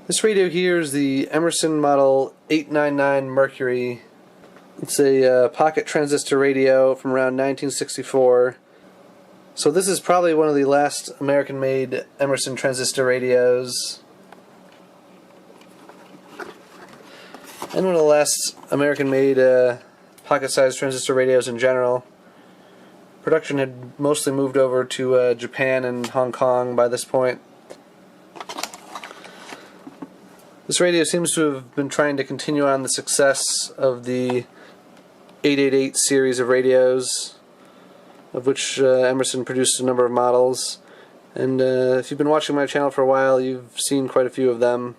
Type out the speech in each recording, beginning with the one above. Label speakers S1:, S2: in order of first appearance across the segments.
S1: This radio here is the Emerson model 899 Mercury. It's a pocket transistor radio from around 1964. So this is probably one of the last American-made Emerson transistor radios. And one of the last American-made pocket-sized transistor radios in general. Production had mostly moved over to Japan and Hong Kong by this point. This radio seems to have been trying to continue on the success of the 888 series of radios, of which Emerson produced a number of models. And if you've been watching my channel for a while, you've seen quite a few of them.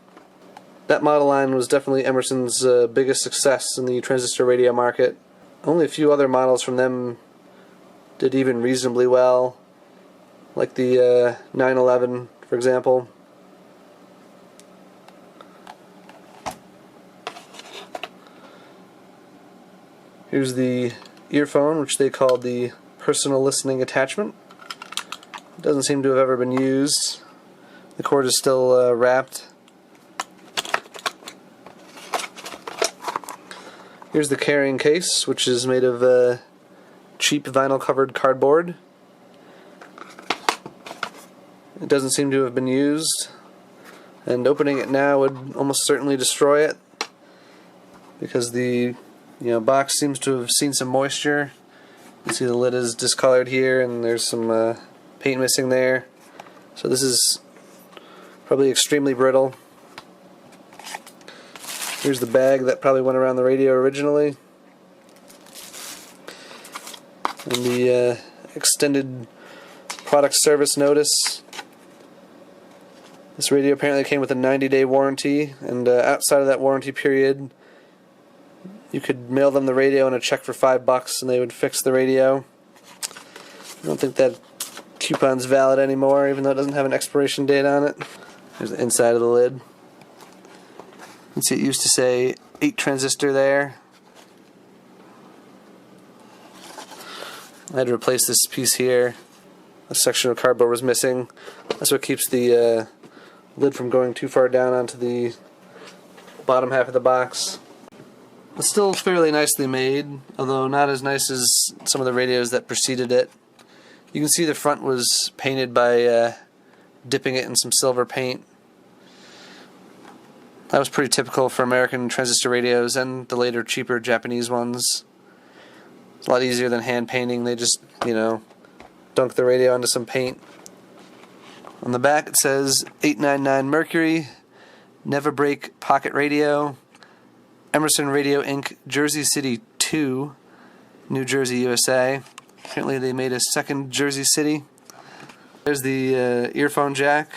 S1: That model line was definitely Emerson's biggest success in the transistor radio market. Only a few other models from them did even reasonably well, like the 911, for example. Here's the earphone, which they called the personal listening attachment. It doesn't seem to have ever been used. The cord is still wrapped. Here's the carrying case, which is made of cheap vinyl covered cardboard. It doesn't seem to have been used, and opening it now would almost certainly destroy it, because the box seems to have seen some moisture. You can see the lid is discolored here, and there's some paint missing there. So this is probably extremely brittle. Here's the bag that probably went around the radio originally. And the extended product service notice. This radio apparently came with a 90-day warranty, and outside of that warranty period, you could mail them the radio and a check for $5 and they would fix the radio. I don't think that coupon's valid anymore, even though it doesn't have an expiration date on it. There's the inside of the lid. You can see it used to say 8 transistor there. I had to replace this piece here. A section of cardboard was missing. That's what keeps the lid from going too far down onto the bottom half of the box. It's still fairly nicely made, although not as nice as some of the radios that preceded it. You can see the front was painted by dipping it in some silver paint. That was pretty typical for American transistor radios and the later cheaper Japanese ones. It's a lot easier than hand painting. They just, dunk the radio into some paint. On the back it says 899 Mercury, Never Break Pocket Radio, Emerson Radio Inc., Jersey City 2, New Jersey, USA. Apparently they made a second Jersey City. There's the earphone jack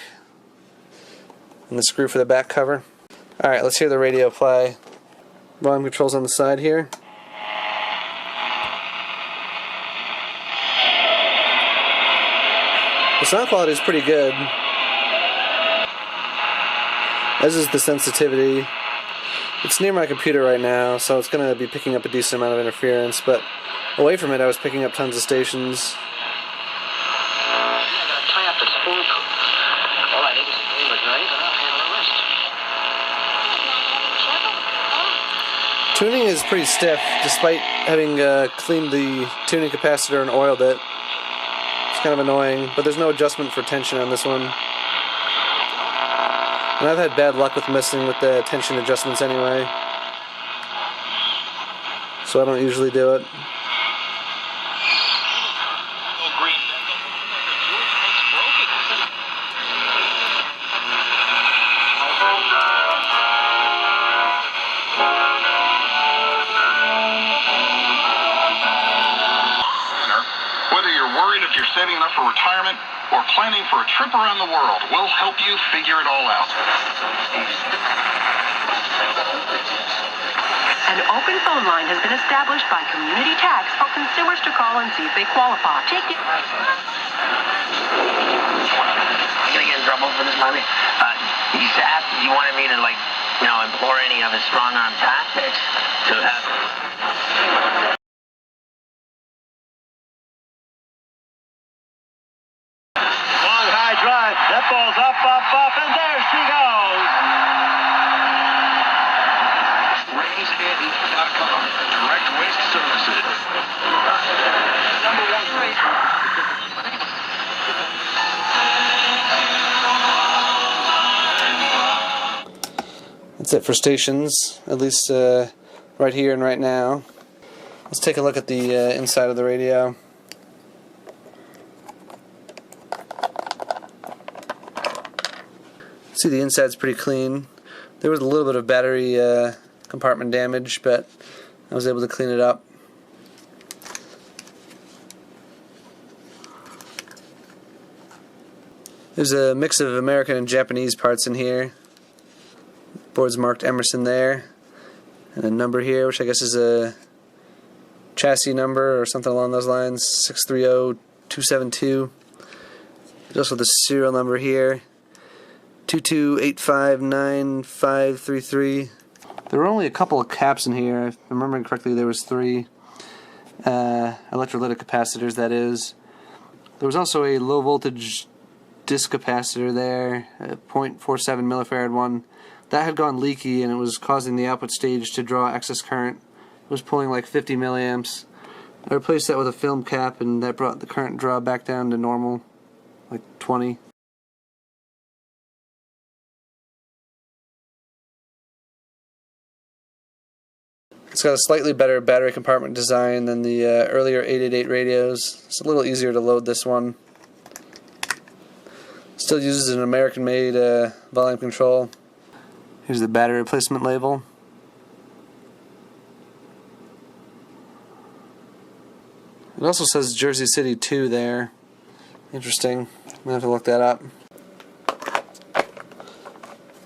S1: and the screw for the back cover. Alright, let's hear the radio play. Volume controls on the side here. The sound quality is pretty good, as is the sensitivity. It's near my computer right now, so it's going to be picking up a decent amount of interference, but away from it I was picking up tons of stations. Tuning is pretty stiff, despite having cleaned the tuning capacitor and oiled it. It's kind of annoying, but there's no adjustment for tension on this one. And I've had bad luck with messing with the tension adjustments anyway, so I don't usually do it.
S2: Whether you're worried if you're saving enough for retirement or planning for a trip around the world, we'll help you figure it all out.
S3: An open phone line has been established by Community Tax for consumers to call and see if they qualify. I'm
S4: gonna get in trouble for this, mommy. He asked if you wanted me to, implore any of his strong-arm tactics to have...
S5: Long high drive. That ball's up, and there she goes.
S1: That's it for stations, at least right here and right now. Let's take a look at the inside of the radio. See, the inside's pretty clean. There was a little bit of battery compartment damage, but I was able to clean it up. There's a mix of American and Japanese parts in here. Board's marked Emerson there, and a number here, which I guess is a chassis number or something along those lines, 630272. There's also the serial number here, 22859533. There were only a couple of caps in here. If I'm remembering correctly, there was 3 electrolytic capacitors, that is. There was also a low voltage disc capacitor there, a 0.47 millifarad one. That had gone leaky and it was causing the output stage to draw excess current. It was pulling like 50 milliamps. I replaced that with a film cap and that brought the current draw back down to normal, like 20. It's got a slightly better battery compartment design than the earlier 888 radios. It's a little easier to load this one. Still uses an American-made volume control. Here's the battery replacement label. It also says Jersey City 2 there. Interesting. I'm going to have to look that up.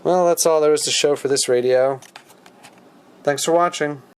S1: Well, that's all there is to show for this radio. Thanks for watching.